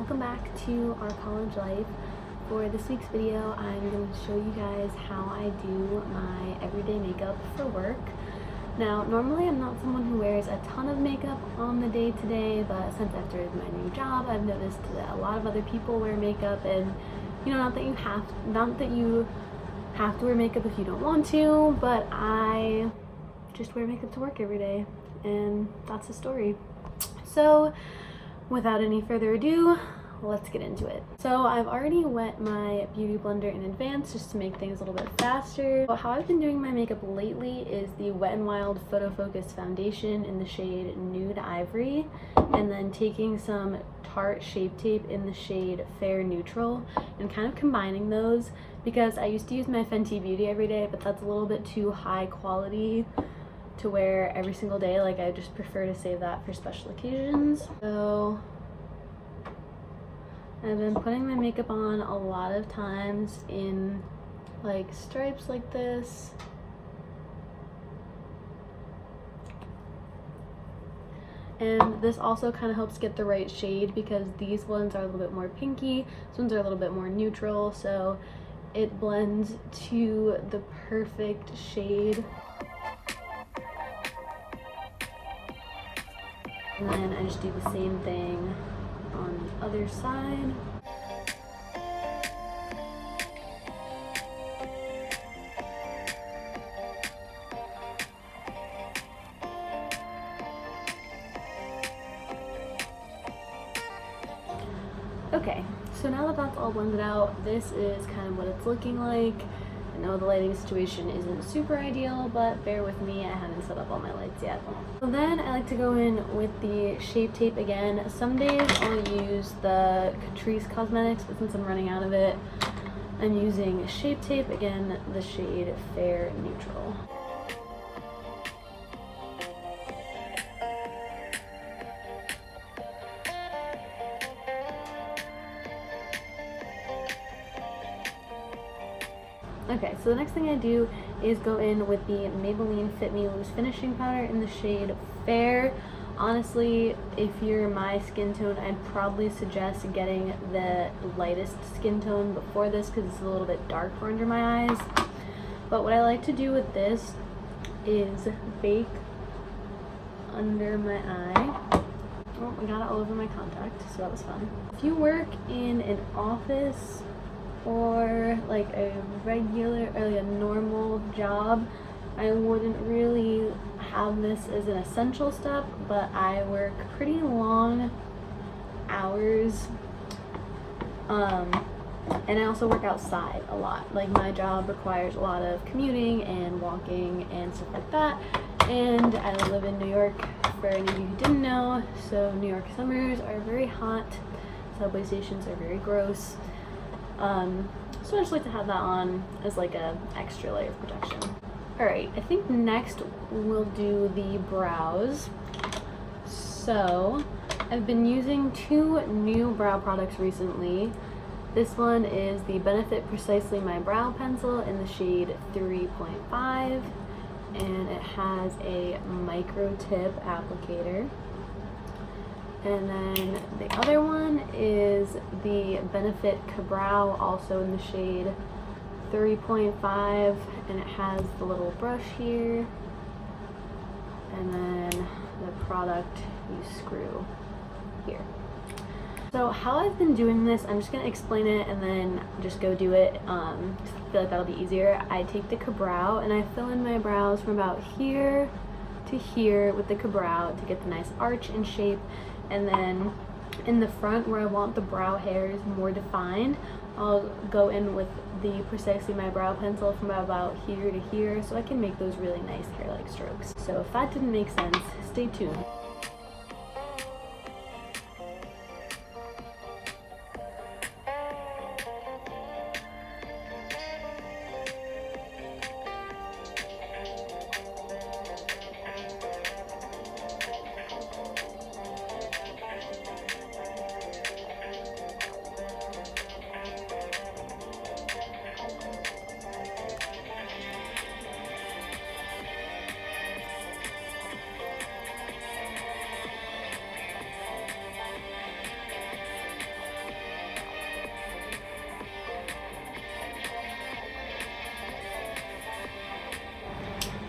welcome back to our college life. For this week's video, I'm going to show you guys how I do my everyday makeup for work. Now, normally I'm not someone who wears a ton of makeup on the day-to-day, but since I've started my new job, I've noticed that a lot of other people wear makeup, and not that you have to wear makeup if you don't want to, but I just wear makeup to work every day, and that's the story. So without any further ado, let's get into it. So I've already wet my beauty blender in advance just to make things a little bit faster. How I've been doing my makeup lately is the Wet n Wild Photo Focus foundation in the shade Nude Ivory, and then taking some Tarte Shape Tape in the shade Fair Neutral and kind of combining those, because I used to use my Fenty Beauty every day, but that's a little bit too high quality to wear every single day. Like, I just prefer to save that for special occasions. So I've been putting my makeup on a lot of times in like stripes like this. And this also kind of helps get the right shade, because these ones are a little bit more pinky, these ones are a little bit more neutral, so it blends to the perfect shade. And then I just do the same thing on the other side. Okay, so now that that's all blended out, this is kind of what it's looking like. I know the lighting situation isn't super ideal, but bear with me, I haven't set up all my lights yet. So then I like to go in with the Shape Tape again. Some days I'll use the Catrice Cosmetics, but since I'm running out of it, I'm using Shape Tape, again, the shade Fair Neutral. Okay, so the next thing I do is go in with the Maybelline Fit Me Loose Finishing Powder in the shade Fair. Honestly, if you're my skin tone, I'd probably suggest getting the lightest skin tone before this, because it's a little bit dark for under my eyes. But what I like to do with this is bake under my eye. Oh, I got it all over my contact, so that was fun. If you work in an office or like a regular or like a normal job, I wouldn't really have this as an essential step, but I work pretty long hours, and I also work outside a lot. Like, my job requires a lot of commuting and walking and stuff like that, and I live in New York, for any of you who didn't know. So New York summers are very hot, subway stations are very gross. So I just like to have that on as like a extra layer of protection. Alright, I think next we'll do the brows. So I've been using two new brow products recently. This one is the Benefit Precisely My Brow Pencil in the shade 3.5, and it has a micro tip applicator. And then the other one is the Benefit Ka-Brow, also in the shade 3.5, and it has the little brush here, and then the product you screw here. So how I've been doing this, I'm just going to explain it and then just go do it. I feel like that'll be easier. I take the Ka-Brow and I fill in my brows from about here to here with the Ka-Brow to get the nice arch and shape. And then in the front, where I want the brow hairs more defined, I'll go in with the Precisely My Brow Pencil from about here to here, so I can make those really nice hair-like strokes. So if that didn't make sense, stay tuned.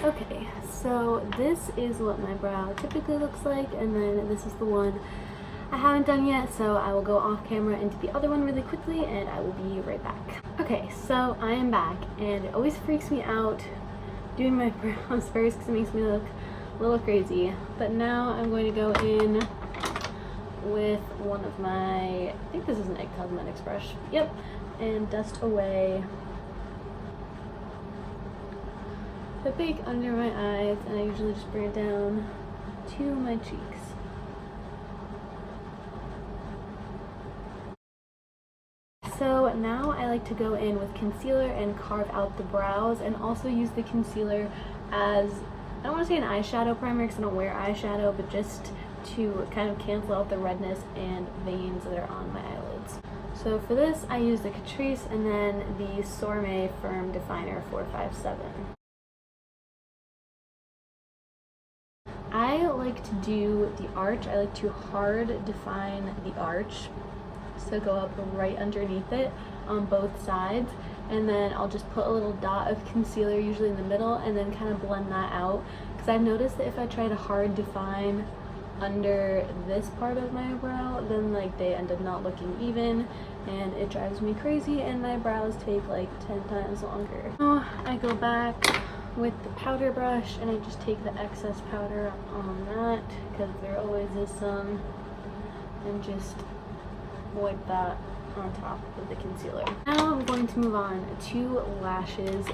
Okay, so this is what my brow typically looks like, and then this is the one I haven't done yet, so I will go off camera and do the other one really quickly, and I will be right back. Okay, so I am back, and it always freaks me out doing my brows first because it makes me look a little crazy. But now I'm going to go in with one of my, I think this is an Egg Cosmetics brush, yep, and dust away the bake under my eyes, and I usually just bring it down to my cheeks. So now I like to go in with concealer and carve out the brows, and also use the concealer as, I don't want to say an eyeshadow primer because I don't wear eyeshadow, but just to kind of cancel out the redness and veins that are on my eyelids. So for this I use the Catrice and then the Sourmet Firm Definer 457. I like to do the arch. I like to hard define the arch, so go up right underneath it on both sides, and then I'll just put a little dot of concealer usually in the middle and then kind of blend that out, because I've noticed that if I try to hard define under this part of my brow, then like they end up not looking even and it drives me crazy and my brows take like 10 times longer. So I go back with the powder brush and I just take the excess powder on that, because there always is some, and just wipe that on top of the concealer. Now I'm going to move on to lashes.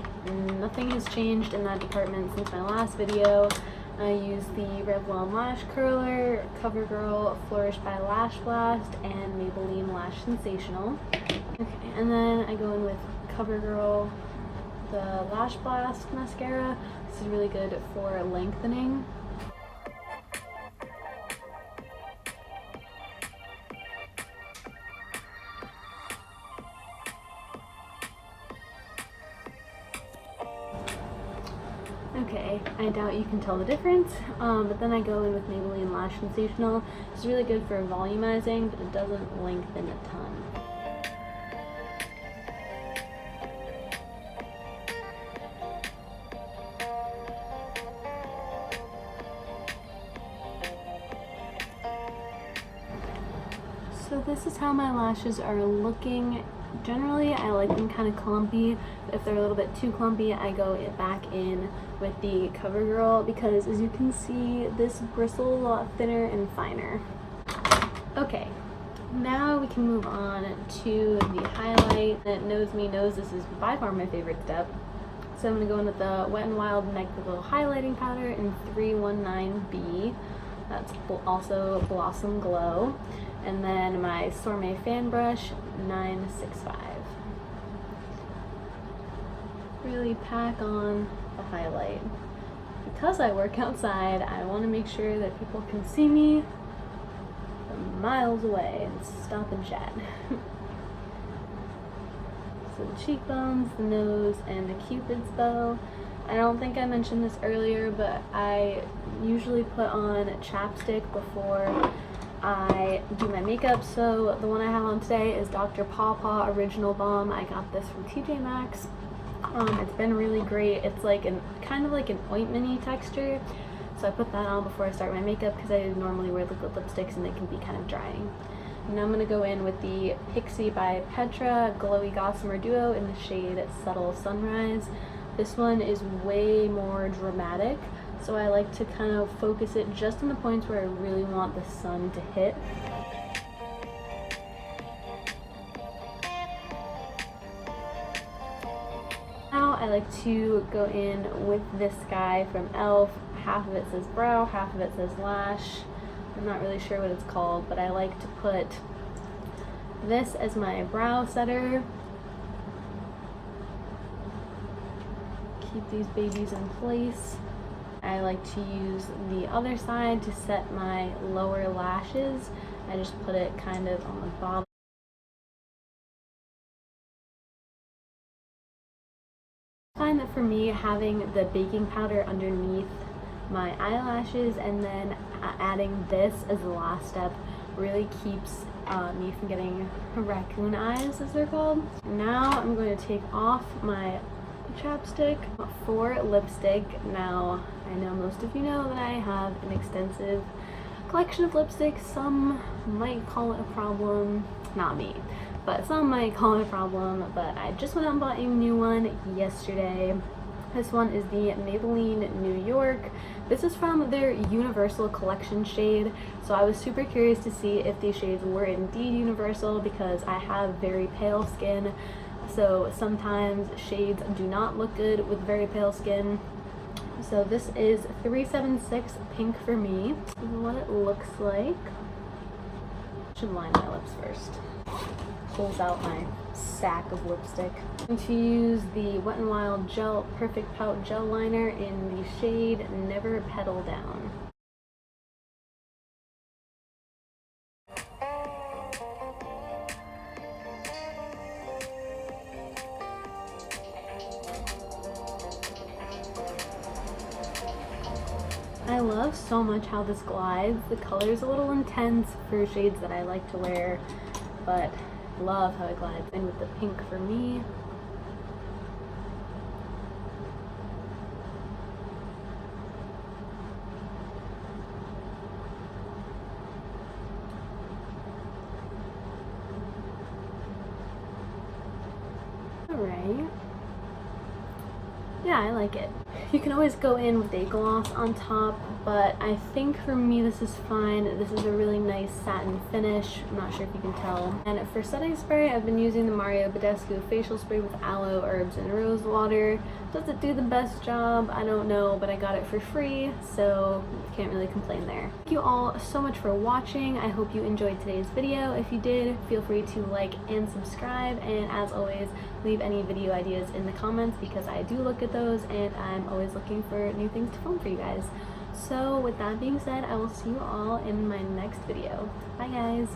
Nothing has changed in that department since my last video. I use the Revlon Lash Curler, CoverGirl Flourish by Lash Blast, and Maybelline Lash Sensational. Okay, and then I go in with CoverGirl, the Lash Blast mascara. This is really good for lengthening. Okay, I doubt you can tell the difference, but then I go in with Maybelline Lash Sensational. It's really good for volumizing, but it doesn't lengthen a ton. So this is how my lashes are looking. Generally, I like them kind of clumpy. If they're a little bit too clumpy, I go back in with the CoverGirl, because as you can see, this bristles a lot thinner and finer. Okay, now we can move on to the highlight. That knows me knows this is by far my favorite step. So I'm going to go in with the Wet n Wild Neck Glow Highlighting Powder in 319B. That's also Blossom Glow. And then my Sourmet Fan Brush 965. Really pack on the highlight. Because I work outside, I want to make sure that people can see me from miles away and stop and chat. So the cheekbones, the nose, and the Cupid's bow. I don't think I mentioned this earlier, but I usually put on chapstick before I do my makeup. So the one I have on today is Dr. Paw Paw Original Balm. I got this from TJ Maxx. It's been really great. It's like kind of like an ointment-y texture. So I put that on before I start my makeup, because I normally wear liquid lipsticks and they can be kind of drying. And now I'm going to go in with the Pixie by Petra Glowy Gossamer Duo in the shade Subtle Sunrise. This one is way more dramatic, so I like to kind of focus it just in the points where I really want the sun to hit. Now I like to go in with this guy from e.l.f. Half of it says brow, half of it says lash. I'm not really sure what it's called, but I like to put this as my brow setter. Keep these babies in place. I like to use the other side to set my lower lashes. I just put it kind of on the bottom. I find that for me, having the baking powder underneath my eyelashes and then adding this as the last step really keeps me from getting raccoon eyes, as they're called. Now I'm going to take off my chapstick. For lipstick, now I know most of you know that I have an extensive collection of lipsticks. Some might call it a problem, not me, but some might call it a problem, but I just went out and bought a new one yesterday. This one is the Maybelline New York. This is from their Universal Collection shade, so I was super curious to see if these shades were indeed universal because I have very pale skin, so sometimes shades do not look good with very pale skin. So this is 376 Pink for me. This is what it looks like. Should line my lips first. Pulls out my sack of lipstick. I'm going to use the Wet n Wild Gel Perfect Pout Gel Liner in the shade Never Petal Down. I love so much how this glides. The color's a little intense for shades that I like to wear, but love how it glides in with the pink for me. Alright. Yeah, I like it. You can always go in with a gloss on top, but I think for me this is fine. This is a really nice satin finish. I'm not sure if you can tell. And for setting spray, I've been using the Mario Badescu facial spray with aloe, herbs, and rose water. Does it do the best job? I don't know, but I got it for free, so can't really complain there. Thank you all so much for watching. I hope you enjoyed today's video. If you did, feel free to like and subscribe, and as always, leave any video ideas in the comments because I do look at those and I'm always looking for new things to film for you guys. So with that being said, I will see you all in my next video. Bye guys!